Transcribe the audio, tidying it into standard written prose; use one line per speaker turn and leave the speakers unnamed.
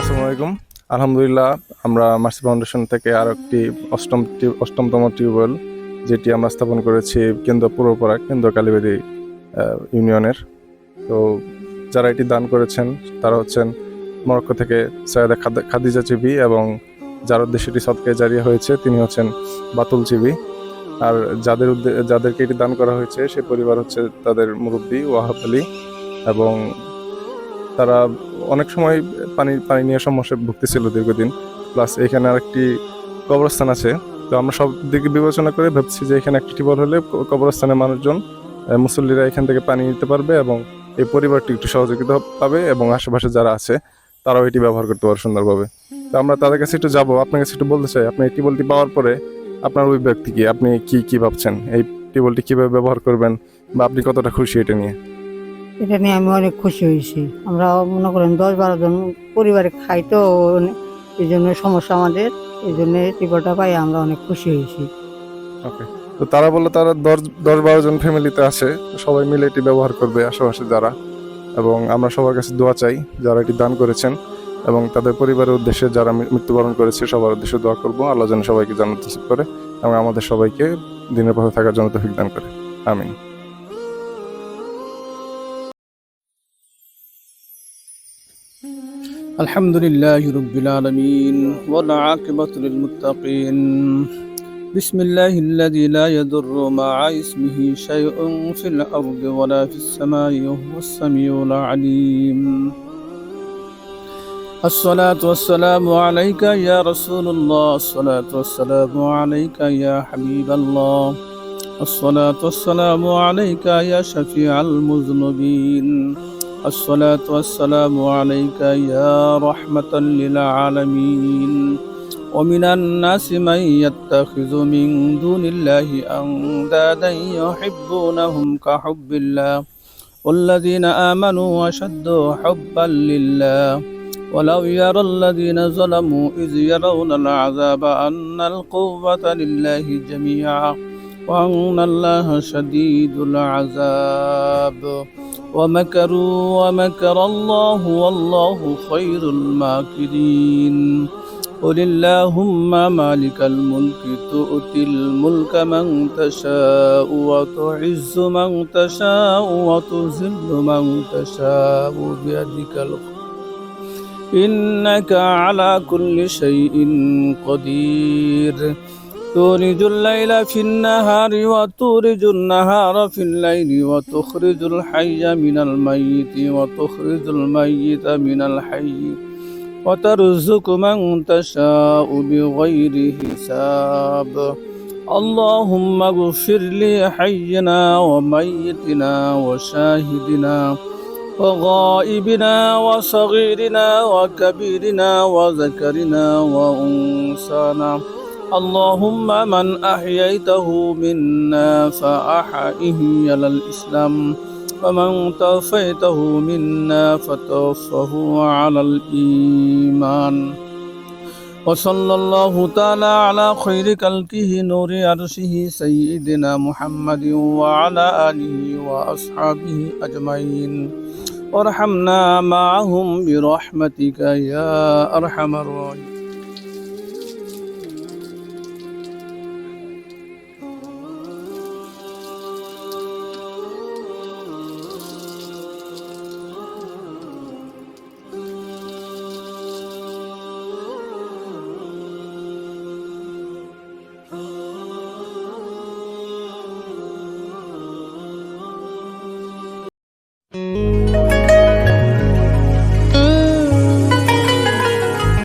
আসসালামু আলাইকুম। আলহামদুলিল্লাহ, আমরা মার্সি ফাউন্ডেশন থেকে আরও একটি অষ্টমতম টিউবওয়েল যেটি আমরা স্থাপন করেছি কেন্দ্র পূর্বপাড়া কেন্দ্র কালীবাড়ি ইউনিয়নের। তো যারা এটি দান করেছেন তারা হচ্ছেন মরক্কো থেকে সৈয়দা খাদিজা চিবি, এবং যার উদ্দেশ্যে এটি সদকায়ে জারিয়া হয়েছে তিনি হচ্ছেন বাতুল চিবি। আর যাদেরকে এটি দান করা হয়েছে সে পরিবার হচ্ছে তাদের মুরব্বী ওয়াহাব আলী, এবং তারা অনেক সময় পানি নিয়ে সমস্যায় ভুগতেছিল দীর্ঘদিন। প্লাস এখানে আরেকটি কবরস্থান আছে। তো আমরা সব দিকে বিবেচনা করে ভাবছি যে এখানে একটি টিউবওয়েল হলে কবরস্থানের মানুষজন মুসল্লিরা এখান থেকে পানি নিতে পারবে, এবং এই পরিবারটি একটু সহযোগিতা পাবে, এবং আশেপাশে যারা আছে তারাও এটি ব্যবহার করতে পারবে সুন্দরভাবে। তো আমরা তাদের কাছে একটু যাবো, আপনার কাছে একটু বলতে চাই, আপনি এই টিউবওয়েলটি পাওয়ার পরে আপনার ওই ব্যক্তি কি, আপনি কি ভাবছেন, এই টিউবওয়েলটি কিভাবে ব্যবহার করবেন, বা আপনি কতটা খুশি এটা নিয়ে?
এটা নিয়ে আমি অনেক খুশি হয়েছি। আমরা মনে করেন 10-12 জন পরিবারে খাই, তো এই জন্য সমস্যা আমাদের, এই জন্য টিপটা পাই আমরা অনেক খুশি হয়েছি।
ওকে। তো তারা বললো তারা 10-12 জন ফ্যামিলিতে আছে, সবাই মিলে এটি ব্যবহার করবে আশেপাশে যারা, এবং আমরা সবার কাছে দোয়া চাই যারা এটি দান করেছেন এবং তাদের পরিবারের উদ্দেশ্যে যারা মৃত্যুবরণ করেছে সবার উদ্দেশ্যে দোয়া করবো আল্লাহ যেন সবাইকে জান্নাত নসিব করে এবং আমাদের সবাইকে দিনের পথে থাকার জন্য তৌফিক দান করে। আমিন।
الحمد لله رب العالمين والعاقبة للمتقين. بسم الله الذي لا يضر مع اسمه شيء في الأرض ولا في السماء وهو السميع العليم. الصلاة والسلام عليك يا رسول الله، الصلاة والسلام عليك يا حبيب الله، الصلاة والسلام عليك يا شفيع المذنبين، الصلاة والسلام عليك يا رحمة للعالمين. ومن الناس من يتخذ من دون الله أندادا يحبونهم كحب الله والذين آمنوا أشد حبا لله. ولو يرى الذين ظلموا إذ يرون العذاب أن القوة لله جميعا وأن الله شديد العذاب. ومكروا ومكر الله والله خير الماكرين. قل اللهم مالك الملك تؤتي الملك من تشاء وتعز من تشاء وتذل من تشاء بيدك الخير إنك على كل شيء قدير. تولج الليل في النهار وتولج النهار في الليل وتخرج الحي من الميت وتخرج الميت من الحي وترزق من تشاء بغير حساب. اللهم اغفر لي حينا وميتنا وشاهدنا وغائبنا وصغيرنا وكبيرنا وذكرنا وأنثانا. اللهم من أحييته منا فأحيه على الإسلام ومن توفيته منا فتوفه على الإيمان. وصلى الله تعالى على خير خلقه نور عرشه سيدنا محمد وعلى آله وأصحابه أجمعين وارحمنا معهم برحمتك يا أرحم الراحمين.